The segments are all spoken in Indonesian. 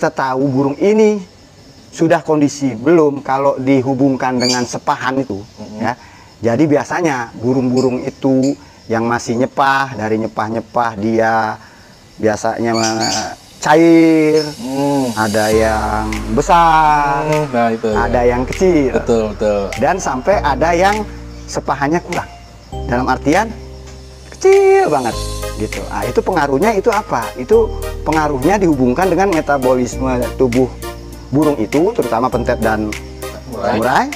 kita tahu burung ini sudah kondisi belum kalau dihubungkan dengan sepahan itu, ya. Jadi biasanya burung-burung itu yang masih nyepah, dari nyepah-nyepah dia biasanya cair, ada yang besar, nah itu ada yang kecil, betul. Dan sampai ada yang sepahannya kurang, dalam artian kecil banget gitu. Nah, itu pengaruhnya itu apa? Itu pengaruhnya dihubungkan dengan metabolisme tubuh burung itu, terutama pentet dan murai.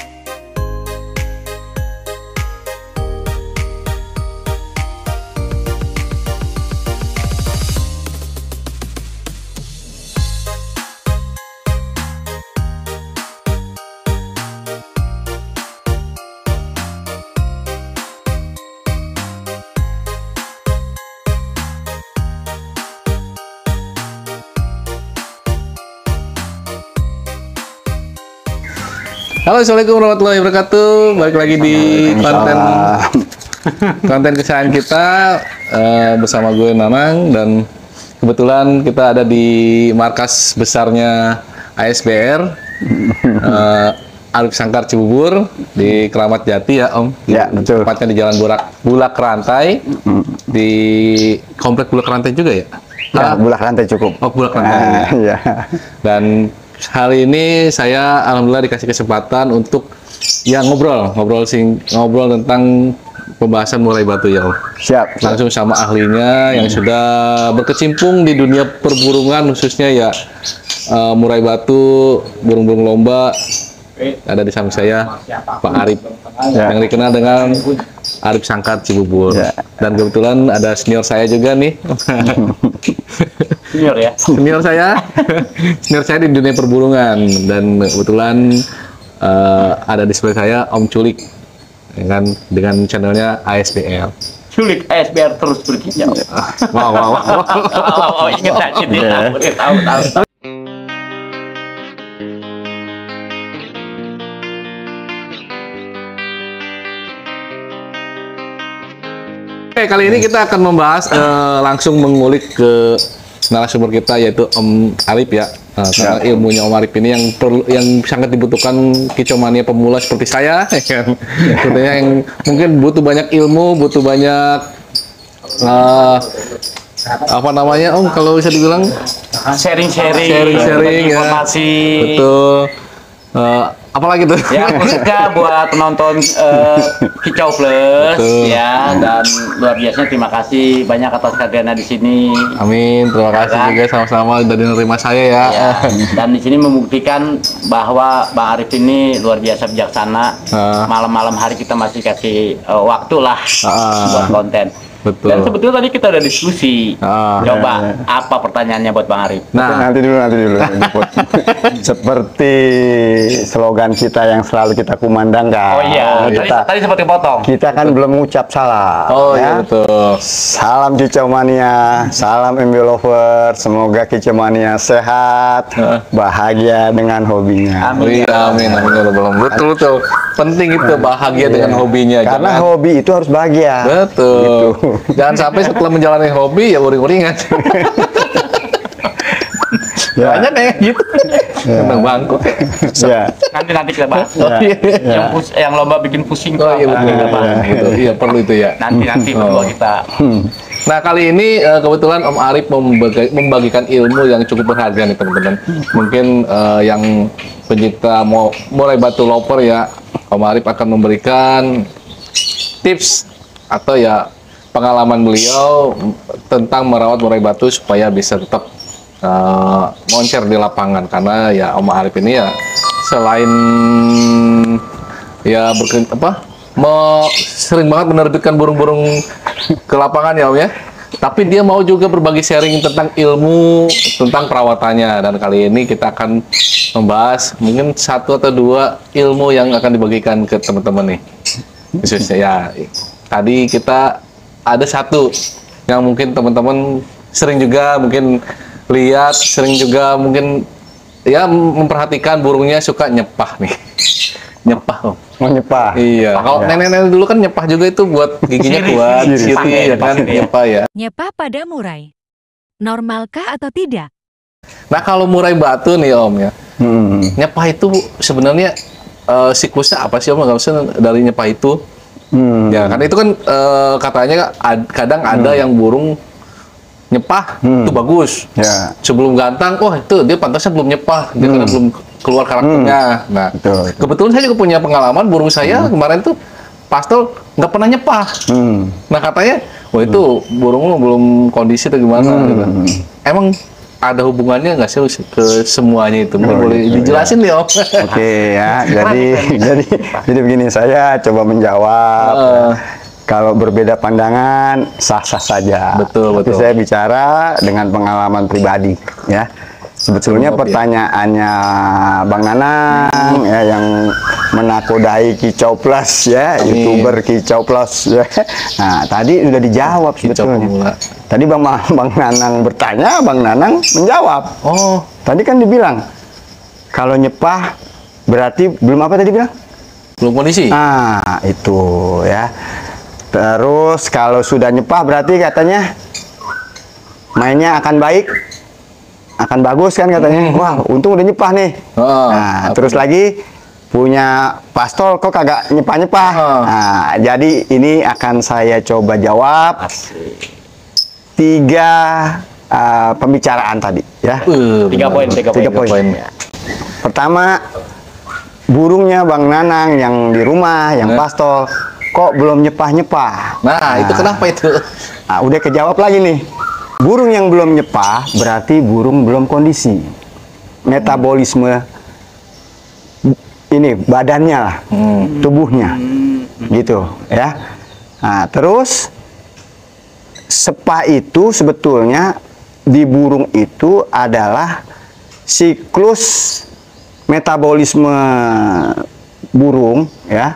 Halo, assalamualaikum warahmatullahi wabarakatuh. Balik lagi di konten kesayangan kita bersama gue Nanang, dan kebetulan kita ada di markas besarnya ASBR Arif Sangkar Cibubur di Keramat Jati ya Om. Ya, betul. Tepatnya di Jalan Bulak Rantai, di Komplek Bulak Rantai juga ya? Ya, Bulak Rantai cukup. Oh, Bulak Rantai. Ya. Dan hari ini saya alhamdulillah dikasih kesempatan untuk ya ngobrol tentang pembahasan murai batu ya Om. Siap. Langsung sama ahlinya yang sudah berkecimpung di dunia perburungan, khususnya ya murai batu, burung-burung lomba. Ada di samping saya Pak Arif, yang dikenal dengan Arif Sangkar Cibubur. Dan kebetulan ada senior saya juga nih. Senior ya? Senior saya di dunia perburungan, dan kebetulan ada di sebelah saya Om Culik dengan channelnya ASBR. Culik ASBR terus berkicau. Wow. Oh, inget aja dia. Tahu. Oke, kali ini kita akan membahas langsung mengulik ke narasumber kita, yaitu Om Arif ya. Karena ilmunya Om Arif ini yang sangat dibutuhkan kicomania pemula seperti saya, ya kan? Sepertinya yang mungkin butuh banyak ilmu, butuh banyak apa namanya Om kalau bisa dibilang Sharing ya. Informasi. Betul. Apalagi tuh? Ya, khususnya buat penonton Kicau Plus. Betul. Ya, dan luar biasa terima kasih banyak atas kehadirannya di sini. Amin, terima kasih juga sama-sama udah menerima saya ya. Ya, dan di sini membuktikan bahwa Bang Arif ini luar biasa bijaksana. Malam-malam hari kita masih kasih waktu lah buat konten. Betul. Dan sebetulnya tadi kita udah diskusi. Coba apa pertanyaannya buat Bang Arif? Nanti dulu. Seperti slogan kita yang selalu kita kumandangkan. Oh iya, tadi seperti potong. Kita kan belum mengucap salam. Oh iya, betul. Salam Kicomania, salam MB Lover. Semoga Kicomania sehat, bahagia dengan hobinya. Amin. Betul. Penting itu bahagia dengan hobinya. Karena hobi itu harus bahagia. Betul. Gitu. Jangan sampai setelah menjalani hobi ya uring-uringan. Banyak kayak gitu. Tentang bangku. Nanti kita bahas. Yang lomba bikin pusing. Oh iya betul. Iya perlu itu ya. Nanti berdua kita. Nah kali ini kebetulan Om Arif membagikan ilmu yang cukup berharga nih teman-teman. Mungkin yang pencinta murai batu loper ya, Om Arif akan memberikan tips atau ya pengalaman beliau tentang merawat murai batu supaya bisa tetap moncer di lapangan. Karena ya Om Arif ini ya selain ya sering banget menerbitkan burung-burung ke lapangan ya Om ya, tapi dia mau juga berbagi sharing tentang ilmu tentang perawatannya. Dan kali ini kita akan membahas mungkin 1 atau 2 ilmu yang akan dibagikan ke teman-teman nih. Khususnya ya tadi kita ada 1 yang mungkin teman-teman sering juga mungkin lihat, sering juga mungkin ya memperhatikan burungnya suka nyepah nih. Nyepah Om. Oh, nyepah. Iya. Kalau nenek-nenek dulu kan nyepah juga itu buat giginya kuat, siri ya kan, nyepah ya. Nyepah pada murai. Normalkah atau tidak? Nah kalau murai batu nih Om ya, nyepah itu sebenarnya siklusnya apa sih Om? Nggak usah dari nyepah itu. Ya kan itu kan katanya kadang ada yang burung nyepah itu bagus. Ya. Sebelum gantang, wah itu dia pantasnya belum nyepah, dia karena belum keluar karakternya. Nah, Betul. kebetulan saya juga punya pengalaman burung saya kemarin tuh pastel nggak pernah nyepah. Nah katanya, wah itu burung lu belum kondisi atau gimana? Gitu. Emang ada hubungannya nggak sih ke semuanya itu? Mungkin boleh dijelasin nih Om. Oke ya, jadi begini, saya coba menjawab. Kalau berbeda pandangan sah-sah saja. Betul, Tapi betul. saya bicara dengan pengalaman pribadi, ya. Sebetulnya pertanyaannya Bang Nanang ya, yang menakodai Kicau Plus ya, YouTuber Kicau Plus ya. Nah, tadi sudah dijawab Kicau sebetulnya. pemula. Tadi Bang Nanang bertanya, Bang Nanang menjawab. Oh, Tadi kan dibilang kalau nyepah berarti belum apa tadi bilang? belum kondisi. Ah, itu ya. Terus kalau sudah nyepah berarti katanya mainnya akan baik, akan bagus kan katanya. Wah, untung udah nyepah nih. Nah, terus lagi punya pastol kok kagak nyepah-nyepah. Nah, jadi ini akan saya coba jawab tiga pembicaraan tadi ya. 3 poin. Tiga poin. Pertama, burungnya Bang Nanang yang di rumah, yang pastol, kok belum nyepah-nyepah. Nah, itu kenapa itu? Nah, udah kejawab lagi nih. Burung yang belum nyepah berarti burung belum kondisi. Metabolisme ini badannya lah, tubuhnya, gitu ya. Nah, terus sepah itu sebetulnya di burung itu adalah siklus metabolisme burung ya.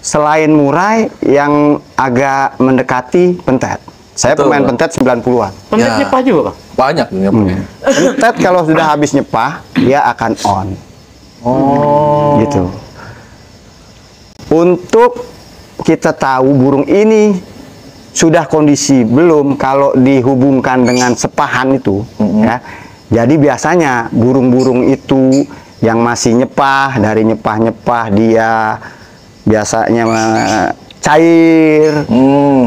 Selain murai yang agak mendekati pentet. Saya Betul. pemain pentet 90-an. Pentet Ya. nyepah juga, Bang? Banyak nyepahnya. Pentet kalau sudah habis nyepah, dia akan on. Oh, Gitu. Untuk kita tahu burung ini sudah kondisi belum kalau dihubungkan dengan sepahan itu, ya. Jadi biasanya burung-burung itu yang masih nyepah, dari nyepah-nyepah dia biasanya cair,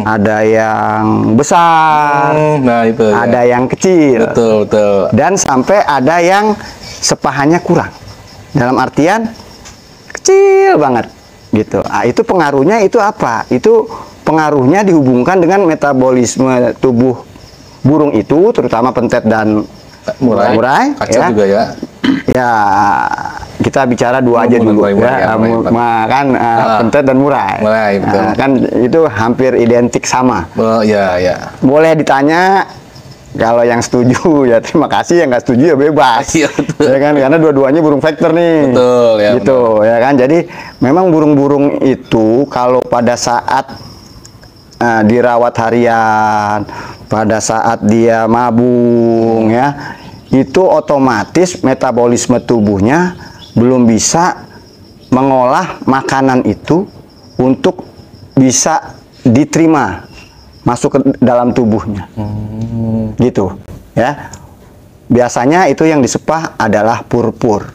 ada yang besar, nah itu. Ya. ada yang kecil, Betul, betul. dan sampai ada yang sepahannya kurang. Dalam artian kecil banget, gitu. Ah, itu pengaruhnya itu apa? Itu pengaruhnya dihubungkan dengan metabolisme tubuh burung itu, terutama pentet dan murai, Kacau ya. juga ya. Ya, kita bicara dua aja dulu murai, ya. Kan pentet dan murai. Murai, betul. Nah, kan itu hampir identik sama. Oh, ya, ya. Boleh ditanya, kalau yang setuju ya terima kasih, yang nggak setuju ya bebas. Iya, betul. Ya kan, karena dua-duanya burung vektor nih. Betul, ya, Gitu ya kan. Jadi memang burung-burung itu kalau pada saat dirawat harian, pada saat dia mabung ya, itu otomatis metabolisme tubuhnya belum bisa mengolah makanan itu untuk bisa diterima masuk ke dalam tubuhnya. Gitu ya. Biasanya itu yang disepah adalah purpur.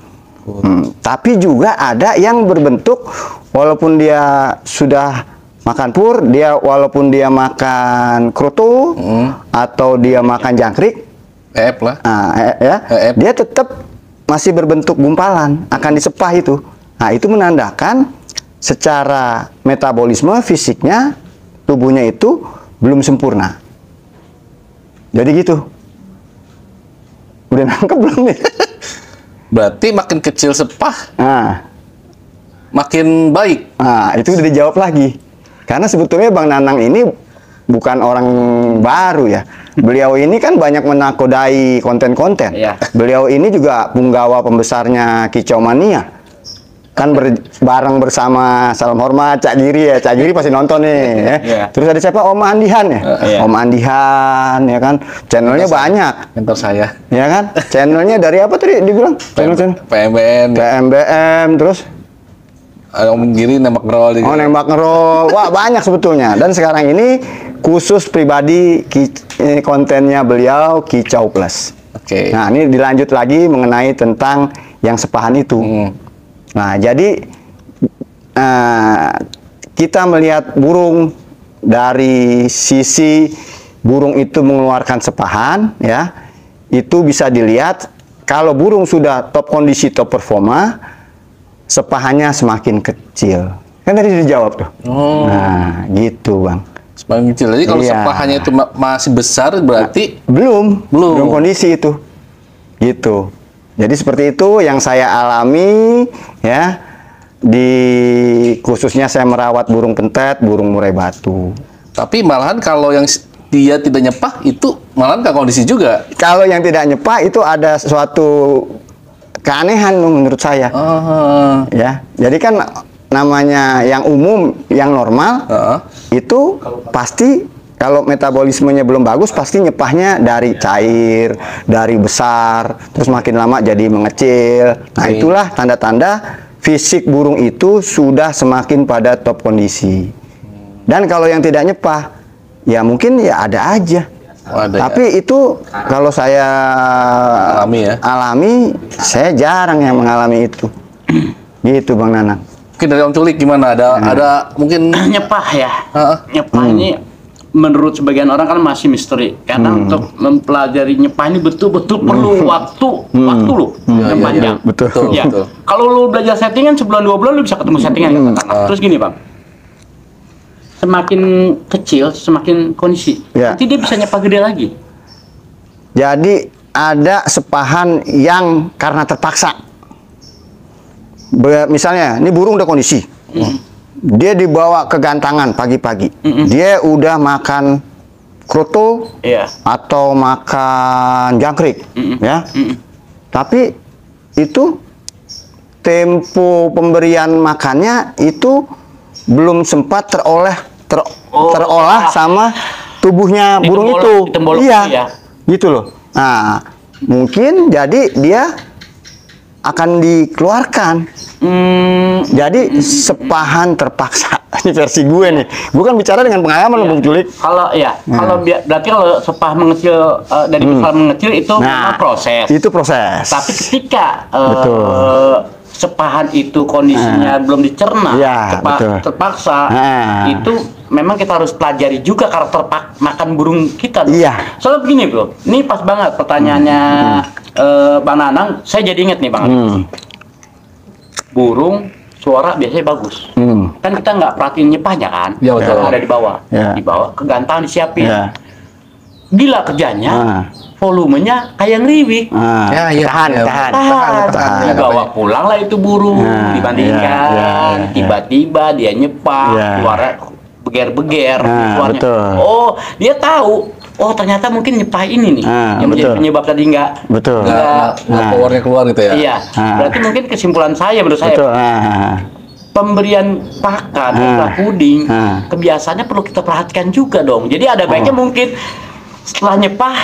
Tapi juga ada yang berbentuk walaupun dia sudah makan pur, dia walaupun dia makan kroto atau dia makan jangkrik, lah. dia tetap masih berbentuk gumpalan, akan disepah itu. Nah, itu menandakan secara metabolisme fisiknya tubuhnya itu belum sempurna. Jadi gitu. Udah nangkep belum nih? Berarti makin kecil sepah, Nah, makin baik. itu udah dijawab lagi. Karena sebetulnya Bang Nanang ini bukan orang baru ya. Beliau ini kan banyak menakodai konten-konten. Iya. Beliau ini juga punggawa pembesarnya Kicau Mania. Kan bareng bersama, salam hormat Cak Giri ya. Cak Giri pasti nonton nih ya. Iya. Terus ada siapa? Om Andihan ya. Iya. Om Andihan ya kan. Channelnya banyak. Mentor saya. Ya kan? Channelnya dari apa tadi dibilang? Channel. PMBN. TMBM terus Om Giri nembak ngerol. oh, nembak ngerol. Wah, banyak sebetulnya. Dan sekarang ini khusus pribadi kontennya beliau Kicau Plus. Oke. Nah, ini dilanjut lagi mengenai tentang yang sepahan itu. Nah, jadi kita melihat burung dari sisi burung itu mengeluarkan sepahan, ya, itu bisa dilihat kalau burung sudah top kondisi, top performa, sepahannya semakin kecil. Kan tadi dijawab tuh. Nah, gitu Bang. Semakin kecil. Jadi kalau Iya. sepahannya itu masih besar berarti Belum kondisi itu. Gitu. Jadi seperti itu yang saya alami, ya. Khususnya saya merawat burung pentet, burung murai batu. tapi malahan kalau yang dia tidak nyepah itu malahan nggak kondisi juga. Kalau yang tidak nyepah itu ada suatu keanehan menurut saya. Ya, jadi kan namanya yang umum, yang normal itu pasti kalau metabolismenya belum bagus pasti nyepahnya dari cair, dari besar, terus makin lama jadi mengecil. Nah, itulah tanda-tanda fisik burung itu sudah semakin pada top kondisi. Dan kalau yang tidak nyepah, ya mungkin ya ada aja. Tapi itu kalau saya alami, saya jarang yang mengalami itu. Gitu Bang Nanang. Mungkin dari Om Culik gimana? Ada mungkin nyepah ya. Nyepah ini menurut sebagian orang kan masih misteri. Karena untuk mempelajari nyepah ini betul-betul perlu waktu loh yang panjang. Betul. Ya. Kalau lu belajar settingan sebulan 2 bulan lu bisa ketemu settingan. Terus gini Bang, semakin kecil semakin kondisi. Nanti dia bisa nyepah gede lagi. Jadi ada sepahan yang karena terpaksa. Misalnya, ini burung udah kondisi. Dia dibawa ke gantangan pagi-pagi. Dia udah makan kroto atau makan jangkrik, ya. Tapi itu tempo pemberian makannya itu belum sempat terolah sama tubuhnya burung itu. Iya, gitu loh. Nah, mungkin jadi dia akan dikeluarkan. Jadi sepahan terpaksa. Ini versi gue nih. Bukan bicara dengan pengalaman loh, Bung Culik. Kalau berarti kalau sepah mengecil dari besar mengecil itu memang proses. Itu proses. Tapi ketika sepahan itu kondisinya belum dicerna, terpaksa, itu memang kita harus pelajari juga karakter makan burung kita. Soalnya begini bro, ini pas banget pertanyaannya Bang Nanang, saya jadi inget nih Bang. Burung suara biasanya bagus. Kan kita nggak perhatiin nyepahnya kan, ada di bawah, di bawah ke gantang disiapin. Gila kerjanya, volumenya kayak ngeriwik. Tahan. Dibawa pulang lah itu burung, dibandingkan tiba-tiba dia nyepah, suara beger-beger, suaranya. Oh, dia tahu. Oh, ternyata mungkin nyepah ini nih yang menjadi penyebab tadi nggak powernya keluar gitu ya. Iya. Berarti mungkin kesimpulan saya menurut saya. Pemberian pakan setelah puding kebiasaannya perlu kita perhatikan juga dong. Jadi ada baiknya mungkin setelah nyepah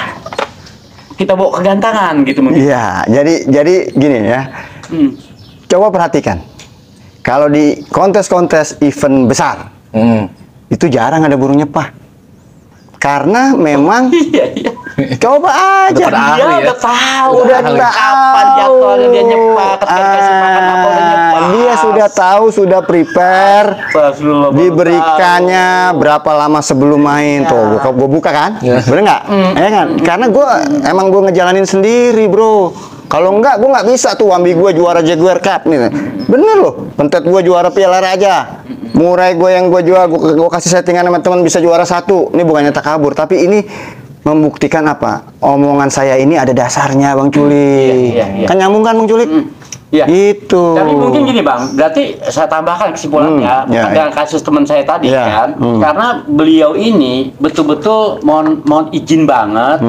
kita bawa ke gantangan gitu mungkin. Iya, jadi gini ya. Coba perhatikan. Kalau di kontes-kontes event besar, itu jarang ada burung nyepah. Karena memang coba aja dia udah tahu kapan jadwalnya dia nyepah, ketika dikasih makan apa udah nyepah. Dia sudah tahu, sudah prepare, diberikannya berapa lama sebelum main. Tuh, gue buka kan, bener nggak? Ya kan? Karena gue emang gue ngejalanin sendiri bro. Kalau enggak, gue nggak bisa tuh ambil gue juara Jaguar Cup nih. Bener loh, pentet gue juara Piala Raja. Murai gue yang gue jual, gue kasih settingan sama teman bisa juara 1. Ini bukannya takabur, tapi ini membuktikan apa? Omongan saya ini ada dasarnya, Bang Culik. Kan nyambung kan, Bang Culik? Itu. Tapi mungkin gini Bang, berarti saya tambahkan kesimpulannya bukan dengan kasus teman saya tadi kan, karena beliau ini betul-betul mohon izin banget,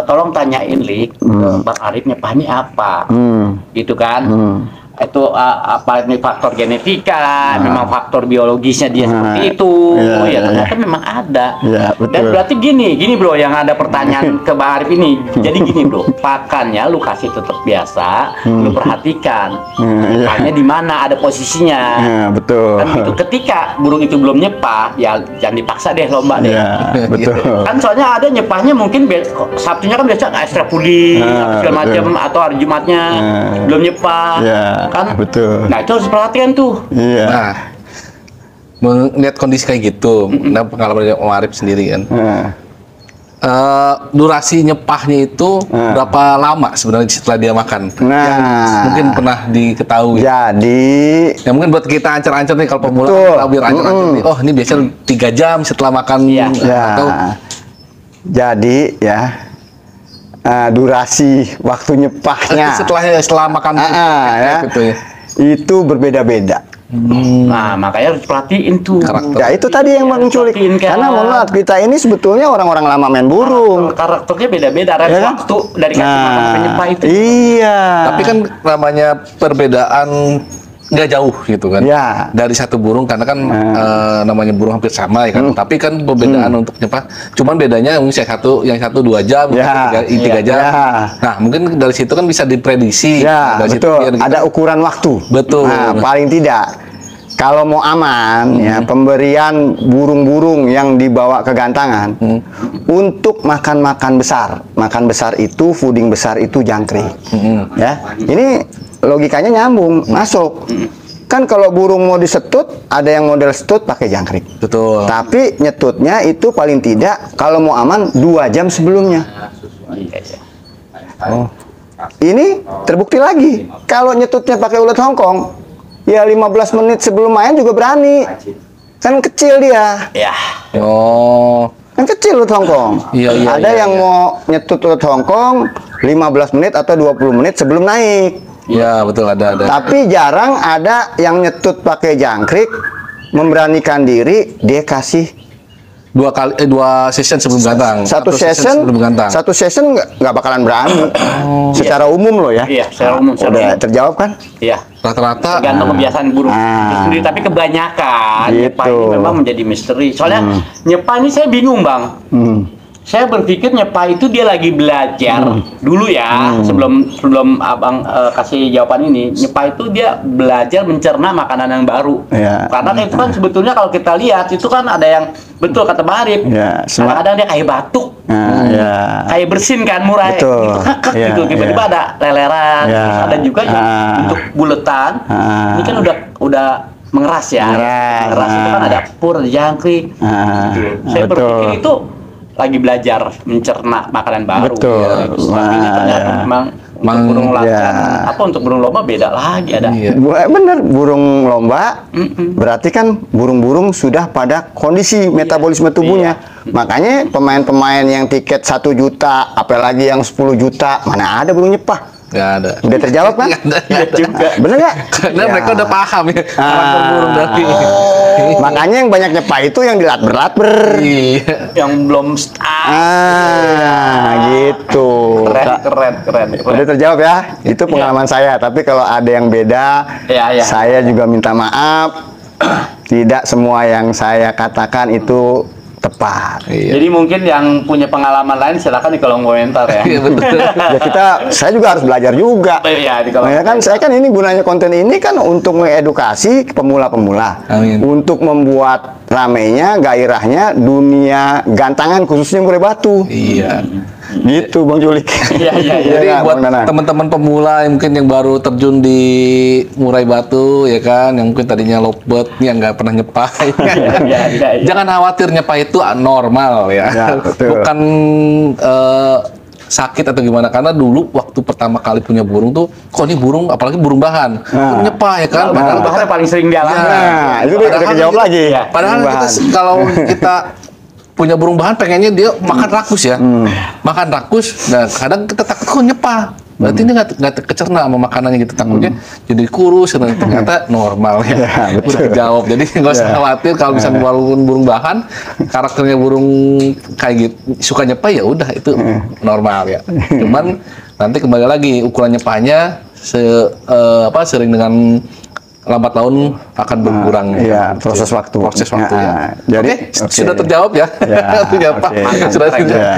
tolong tanyain Lik, Bang Arif nyepahnya apa, gitu kan? itu apa ini faktor genetika, memang faktor biologisnya dia seperti itu. Ya ternyata memang ada. Dan berarti gini bro, yang ada pertanyaan ke Bang Arif ini. Jadi gini bro, pakannya lu kasih tetap biasa, lu perhatikan pakannya di mana ada posisinya. Betul. Kan gitu. Ketika burung itu belum nyepah, ya jangan dipaksa deh lomba deh. Betul. Kan soalnya ada nyepahnya mungkin Sabtunya kan biasa extra puding segala macam, atau hari Jumatnya belum nyepah. Kan betul. Nah itu harus perhatian tuh. Nah, melihat kondisi kayak gitu, dan pengalaman dari Om Arif sendiri kan, durasi nyepahnya itu berapa lama sebenarnya setelah dia makan? Yang mungkin pernah diketahui. Jadi, ya mungkin buat kita ancar-ancar nih kalau pemula, biar ancar-ancar nih. Oh ini biasanya 3 jam setelah makan. Atau... Jadi ya. Durasi waktu nyepahnya setelah makan itu berbeda-beda. Nah makanya harus perhatiin tuh karakter. Ya itu tadi yang Bang Culik, karena mohon maaf kita ini sebetulnya orang-orang lama main burung, karakternya beda-beda, waktu dari kasih makan sampai nyepah itu. Tapi kan namanya perbedaan nggak jauh gitu kan, dari satu burung, karena kan namanya burung hampir sama ya kan, tapi kan perbedaan untuk nyepah, cuman bedanya mungkin yang satu 2 jam, 3 jam. Nah mungkin dari situ kan bisa diprediksi. Dari betul. Situ, ada ukuran waktu. Betul. Nah, paling tidak kalau mau aman ya, pemberian burung-burung yang dibawa ke gantangan untuk makan besar. Makan besar itu, fooding besar itu jangkrik. Ya, ini logikanya nyambung, masuk. Kan kalau burung mau disetut, ada yang model setut pakai jangkrik. Betul. Tapi nyetutnya itu paling tidak kalau mau aman 2 jam sebelumnya. Ini terbukti lagi. Kalau nyetutnya pakai ulet Hongkong, ya 15 menit sebelum main juga berani. Kan kecil dia. Kan kecil ulet Hongkong. Ada yang mau nyetut ulet Hongkong 15 menit atau 20 menit sebelum naik. Ya betul, ada. Tapi jarang ada yang nyetut pakai jangkrik, memberanikan diri, dia kasih 2 session sebelum gantang. Satu session nggak bakalan berani. Secara umum loh ya. Iya, secara umum. Udah terjawab kan? Iya. Rata-rata tergantung kebiasaan burung sendiri, tapi kebanyakan nyepah ini memang menjadi misteri. Soalnya nyepah ini saya bingung Bang. Saya berpikir nyepah itu dia lagi belajar dulu ya, sebelum abang kasih jawaban ini. Nyepah itu dia belajar mencerna makanan yang baru. Karena itu kan sebetulnya kalau kita lihat itu kan ada yang betul kata Bang Arif. Kadang-kadang dia kayak batuk, kayak bersin kan murai, gitu. Tiba-tiba ada leleran, terus ada juga yang bentuk buletan. Ini kan udah mengeras ya. Mengeras itu kan ada pur, ada jangkrik. Gitu. Saya berpikir itu lagi belajar mencerna makanan baru. Ini ternyata memang burung latihan untuk burung lomba beda lagi ada. Bener, burung lomba berarti kan burung-burung sudah pada kondisi metabolisme tubuhnya. Makanya pemain-pemain yang tiket 1 juta, apalagi yang 10 juta, mana ada burung nyepah? Nggak ada. Udah terjawab kan? Iya juga. Bener nggak? Karena mereka udah paham ya karakter burung dari. Makanya yang banyak nyepah itu yang dilatber. Yang belum gitu. Keren. Udah terjawab ya? Itu pengalaman saya. Tapi kalau ada yang beda, saya juga minta maaf. Tidak semua yang saya katakan itu tepat. Jadi mungkin yang punya pengalaman lain silakan di kolom komentar ya. Saya juga harus belajar juga. Saya kan ini gunanya konten ini kan untuk mengedukasi pemula-pemula, untuk membuat ramainya, gairahnya dunia gantangan khususnya murai batu. Gitu Bang Julik. Jadi buat teman-teman pemula yang mungkin yang baru terjun di murai batu ya kan, yang mungkin tadinya lovebird yang nggak pernah nyepah, jangan khawatir, nyepah itu normal ya. Bukan sakit atau gimana, karena dulu waktu pertama kali punya burung tuh, kok ini burung, apalagi burung bahan, nyepah ya kan, padahal bahan paling sering dialami. Itu udah kejawab lagi. Padahal kalau kita punya burung bahan pengennya dia makan rakus ya, makan rakus. Nah kadang kita takut kok nyepah, berarti ini nggak kecerna sama makanannya gitu, takutnya jadi kurus. Dan ternyata normal ya. Udah dijawab, jadi nggak usah khawatir kalau misalnya walaupun burung bahan, karakternya burung kayak gitu suka nyepah, ya udah itu normal ya. Cuman nanti kembali lagi ukuran nyepahnya sering dengan lambat laun akan berkurang. Iya, proses waktu. Proses waktu ya. Jadi sudah terjawab ya. Sudah terjawab.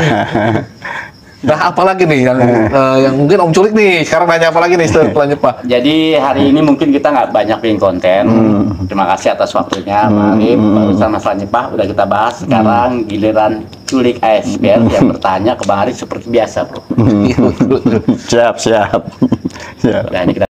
Nah, apalagi nih yang mungkin Om Culik nih sekarang nanya apa lagi nih setelah nyepah? Jadi hari ini mungkin kita nggak banyak bikin konten. Terima kasih atas waktunya, Pak Arif. Barusan masalah nyepah udah kita bahas. Sekarang giliran Culik ASPR yang bertanya ke Bang Arif seperti biasa, bro. Siap. Nah, ini kita